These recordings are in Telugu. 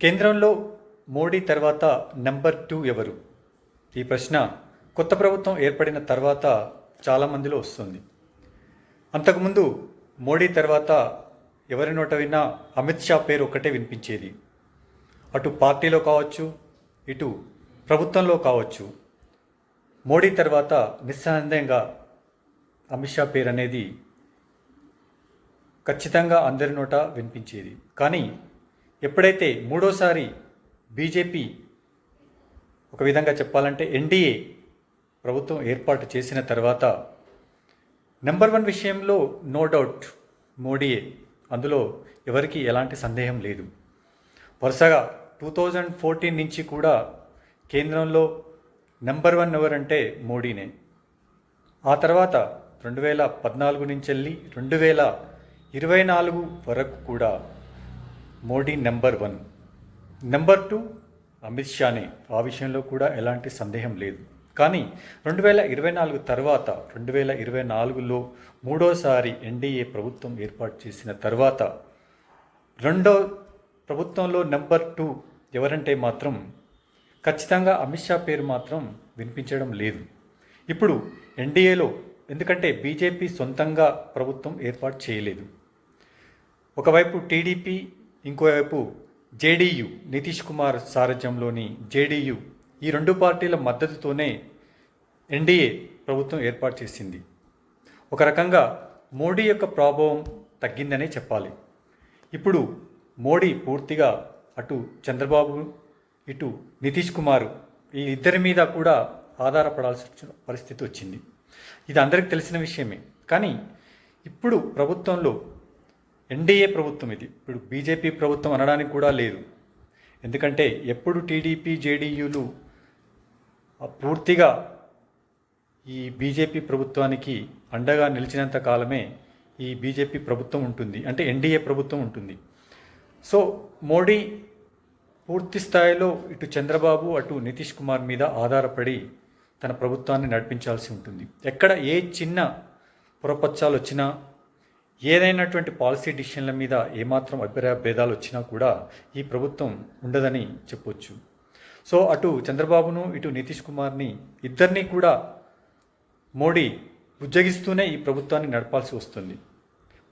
కేంద్రంలో మోడీ తర్వాత నెంబర్ 2 ఎవరు? ఈ ప్రశ్న కొత్త ప్రభుత్వం ఏర్పడిన తర్వాత చాలామందిలో వస్తుంది. అంతకుముందు మోడీ తర్వాత ఎవరి నోట విన్నా అమిత్ షా పేరు ఒక్కటే వినిపించేది. అటు పార్టీలో కావచ్చు, ఇటు ప్రభుత్వంలో కావచ్చు. మోడీ తర్వాత నిస్సందేహంగా అమిత్ షా పేరు అనేది ఖచ్చితంగా అందరి నోట వినిపించేది. కానీ ఎప్పుడైతే మూడోసారి బీజేపీ, ఒక విధంగా చెప్పాలంటే ఎన్డీఏ ప్రభుత్వం ఏర్పాటు చేసిన తర్వాత నెంబర్ 1 విషయంలో నో డౌట్ మోడీయే. అందులో ఎవరికి ఎలాంటి సందేహం లేదు. వరుసగా 2014 నుంచి కూడా కేంద్రంలో నెంబర్ 1 ఎవరంటే మోడీనే. ఆ తర్వాత 2014 నుంచి వెళ్ళి 2024 వరకు కూడా మోడీ నెంబర్ 1. నెంబర్ 2 అమిత్ షానే. ఆ విషయంలో కూడా ఎలాంటి సందేహం లేదు. కానీ 2024 తర్వాత 2024లో మూడోసారి ఎన్డీఏ ప్రభుత్వం ఏర్పాటు చేసిన తర్వాత రెండో ప్రభుత్వంలో నెంబర్ 2 ఎవరంటే మాత్రం ఖచ్చితంగా అమిత్ షా పేరు మాత్రం వినిపించడం లేదు. ఇప్పుడు ఎన్డీఏలో, ఎందుకంటే బీజేపీ సొంతంగా ప్రభుత్వం ఏర్పాటు చేయలేదు. ఒకవైపు టీడీపీ, ఇంకోవైపు జేడీయూ, నితీష్ కుమార్ సారథ్యంలోని జేడీయూ, ఈ రెండు పార్టీల మద్దతుతోనే ఎన్డీఏ ప్రభుత్వం ఏర్పాటు చేసింది. ఒక రకంగా మోడీ యొక్క ప్రభావం తగ్గిందనే చెప్పాలి. ఇప్పుడు మోడీ పూర్తిగా అటు చంద్రబాబు, ఇటు నితీష్ కుమార్, ఈ ఇద్దరి మీద కూడా ఆధారపడాల్సిన పరిస్థితి వచ్చింది. ఇది అందరికీ తెలిసిన విషయమే. కానీ ఇప్పుడు ప్రభుత్వంలో ఎన్డీఏ ప్రభుత్వం ఇది. ఇప్పుడు బీజేపీ ప్రభుత్వం అనడానికి కూడా లేదు. ఎందుకంటే ఎప్పుడు టీడీపీ, జేడీయూలు పూర్తిగా ఈ బీజేపీ ప్రభుత్వానికి అండగా నిలిచినంత కాలమే ఈ బీజేపీ ప్రభుత్వం ఉంటుంది, అంటే ఎన్డీఏ ప్రభుత్వం ఉంటుంది. సో మోడీ పూర్తి స్థాయిలో ఇటు చంద్రబాబు, అటు నితీష్ కుమార్ మీద ఆధారపడి తన ప్రభుత్వాన్ని నడిపించాల్సి ఉంటుంది. ఎక్కడ ఏ చిన్న పొరపచ్చాలు వచ్చినా, ఏదైనటువంటి పాలసీ డిసిషన్ల మీద ఏమాత్రం అభిప్రాయ భేదాలు వచ్చినా కూడా ఈ ప్రభుత్వం ఉండదని చెప్పొచ్చు. సో అటు చంద్రబాబును, ఇటు నితీష్ కుమార్ని, ఇద్దరినీ కూడా మోడీ ఉజ్జగిస్తూనే ఈ ప్రభుత్వాన్ని నడపాల్సి వస్తుంది.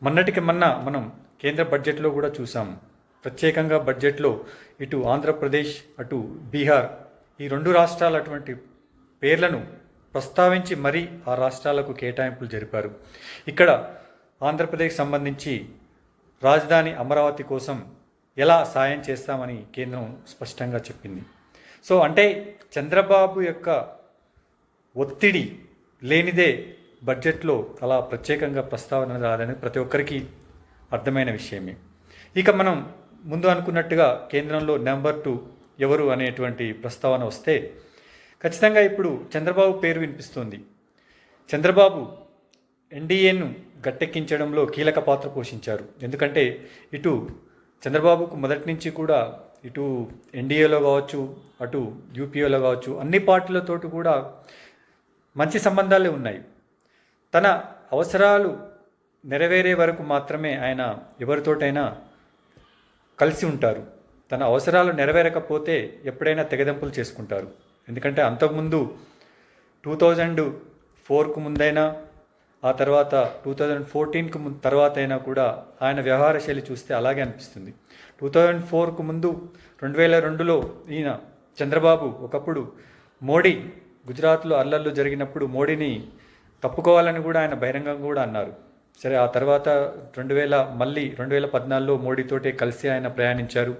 మొన్నటికి మొన్న మనం కేంద్ర బడ్జెట్లో కూడా చూసాము. ప్రత్యేకంగా బడ్జెట్లో ఇటు ఆంధ్రప్రదేశ్, అటు బీహార్, ఈ రెండు రాష్ట్రాల అటువంటి పేర్లను ప్రస్తావించి మరీ ఆ రాష్ట్రాలకు కేటాయింపులు జరిపారు. ఇక్కడ ఆంధ్రప్రదేశ్ సంబంధించి రాజధాని అమరావతి కోసం ఎలా సాయం చేస్తామని కేంద్రం స్పష్టంగా చెప్పింది. సో అంటే చంద్రబాబు యొక్క ఒత్తిడి లేనిదే బడ్జెట్లో అలా ప్రత్యేకంగా ప్రస్తావన రాదని ప్రతి ఒక్కరికి అర్థమైన విషయమే. ఇక మనం ముందు అనుకున్నట్టుగా కేంద్రంలో నెంబర్ 2 ఎవరు అనేటువంటి ప్రస్తావన వస్తే ఖచ్చితంగా ఇప్పుడు చంద్రబాబు పేరు వినిపిస్తుంది. చంద్రబాబు ఎన్డీఏను గట్టెక్కించడంలో కీలక పాత్ర పోషించారు. ఎందుకంటే ఇటు చంద్రబాబుకు మొదటి నుంచి కూడా ఇటు ఎన్డీఏలో కావచ్చు, అటు యూపీఏలో కావచ్చు, అన్ని పార్టీలతోటి కూడా మంచి సంబంధాలే ఉన్నాయి. తన అవసరాలు నెరవేరే వరకు మాత్రమే ఆయన ఎవరితోటైనా కలిసి ఉంటారు. తన అవసరాలు నెరవేరకపోతే ఎప్పుడైనా తెగదెంపులు చేసుకుంటారు. ఎందుకంటే అంతకుముందు 2004కు ముందైనా, ఆ తర్వాత 2014కు తర్వాత అయినా కూడా ఆయన వ్యవహార శైలి చూస్తే అలాగే అనిపిస్తుంది. 2004కు ముందు 2002లో ఈయన చంద్రబాబు ఒకప్పుడు మోడీ గుజరాత్లో అల్లర్లు జరిగినప్పుడు మోడీని తప్పుకోవాలని కూడా ఆయన బహిరంగంగా కూడా అన్నారు. సరే, ఆ తర్వాత 2014లో మోడీతోటే కలిసి ఆయన ప్రయాణించారు.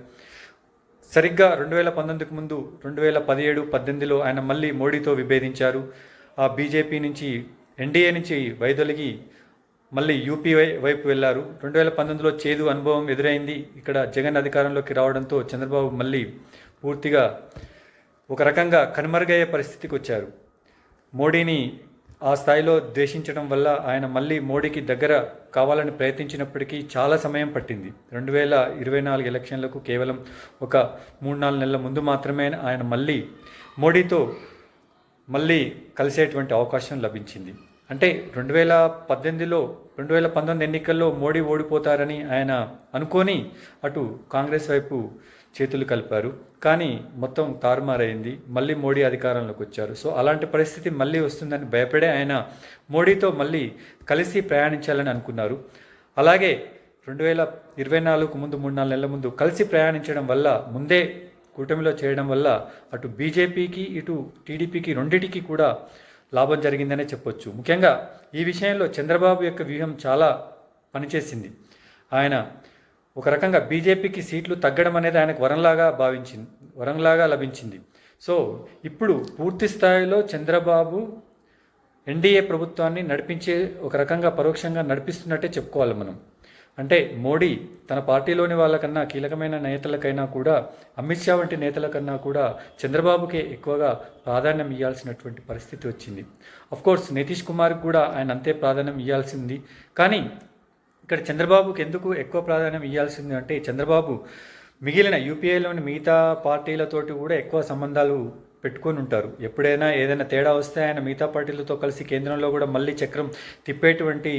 సరిగ్గా 2019కు ముందు 2017-18లో ఆయన మళ్ళీ మోడీతో విభేదించారు. ఆ బీజేపీ నుంచి, ఎన్డీఏ నుంచి వైదొలిగి మళ్ళీ యూపీ వైపు వెళ్ళారు. 2019లో చేదు అనుభవం ఎదురైంది. ఇక్కడ జగన్ అధికారంలోకి రావడంతో చంద్రబాబు మళ్ళీ పూర్తిగా ఒక రకంగా కనుమరుగయ్యే పరిస్థితికి వచ్చారు. మోడీని ఆ స్థాయిలో ద్వేషించడం వల్ల ఆయన మళ్ళీ మోడీకి దగ్గర కావాలని ప్రయత్నించినప్పటికీ చాలా సమయం పట్టింది. 2024 ఎలక్షన్లకు కేవలం ఒక 3-4 నెలల ముందు మాత్రమే ఆయన మళ్ళీ మోడీతో కలిసేటువంటి అవకాశం లభించింది. అంటే 2018లో 2019 ఎన్నికల్లో మోడీ ఓడిపోతారని ఆయన అనుకొని అటు కాంగ్రెస్ వైపు చేతులు కలిపారు. కానీ మొత్తం తారుమారైంది. మళ్ళీ మోడీ అధికారంలోకి వచ్చారు. సో అలాంటి పరిస్థితి మళ్ళీ వస్తుందని భయపడే ఆయన మోడీతో మళ్ళీ కలిసి ప్రయాణించాలని అనుకున్నారు. అలాగే 2024కు ముందు 3-4 నెలల ముందు కలిసి ప్రయాణించడం వల్ల, ముందే కూటమిలో చేయడం వల్ల అటు బీజేపీకి ఇటు టీడీపీకి రెండిటికి కూడా లాభం జరిగిందనే చెప్పొచ్చు. ముఖ్యంగా ఈ విషయంలో చంద్రబాబు యొక్క వ్యూహం చాలా పనిచేసింది. ఆయన ఒక రకంగా బీజేపీకి సీట్లు తగ్గడం అనేది ఆయనకు వరంలాగా లభించింది. సో ఇప్పుడు పూర్తి స్థాయిలో చంద్రబాబు ఎన్డీఏ ప్రభుత్వాన్ని నడిపించే, ఒక రకంగా పరోక్షంగా నడిపిస్తున్నట్టే చెప్పుకోవాలి మనం. అంటే మోడీ తన పార్టీలోని వాళ్ళకన్నా, కీలకమైన నేతలకైనా కూడా, అమిత్ షా వంటి నేతల కన్నా కూడా చంద్రబాబుకే ఎక్కువగా ప్రాధాన్యం ఇవ్వాల్సినటువంటి పరిస్థితి వచ్చింది. అఫ్కోర్స్ నితీష్ కుమార్కి కూడా ఆయన అంతే ప్రాధాన్యం ఇవ్వాల్సింది. కానీ ఇక్కడ చంద్రబాబుకి ఎందుకు ఎక్కువ ప్రాధాన్యం ఇవ్వాల్సింది అంటే, చంద్రబాబు మిగిలిన యూపీఏలోని మిగతా పార్టీలతోటి కూడా ఎక్కువ సంబంధాలు పెట్టుకొని ఉంటారు. ఎప్పుడైనా ఏదైనా తేడా వస్తే ఆయన మిగతా పార్టీలతో కలిసి కేంద్రంలో కూడా మళ్ళీ చక్రం తిప్పేటువంటి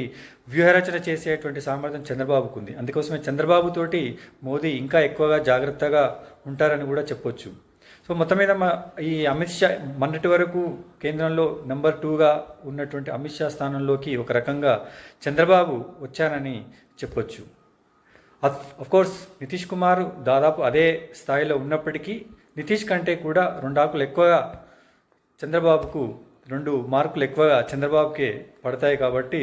వ్యూహరచన చేసేటువంటి సామర్థ్యం చంద్రబాబుకు ఉంది. అందుకోసమే చంద్రబాబు తోటి మోదీ ఇంకా ఎక్కువగా జాగ్రత్తగా ఉంటారని కూడా చెప్పొచ్చు. సో మొత్తం మీద ఈ అమిత్ షా మొన్నటి వరకు కేంద్రంలో నెంబర్ 2గా ఉన్నటువంటి అమిత్ షా స్థానంలోకి ఒక రకంగా చంద్రబాబు వచ్చారని చెప్పొచ్చు. అఫ్కోర్స్ నితీష్ కుమార్ దాదాపు అదే స్థాయిలో ఉన్నప్పటికీ నితీష్ కంటే కూడా 2 ఆకులు ఎక్కువగా చంద్రబాబుకు, 2 మార్కులు ఎక్కువగా చంద్రబాబుకే పడతాయి. కాబట్టి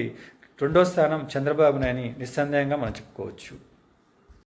2వ స్థానం చంద్రబాబునని నిస్సందేహంగా మనం చెప్పుకోవచ్చు.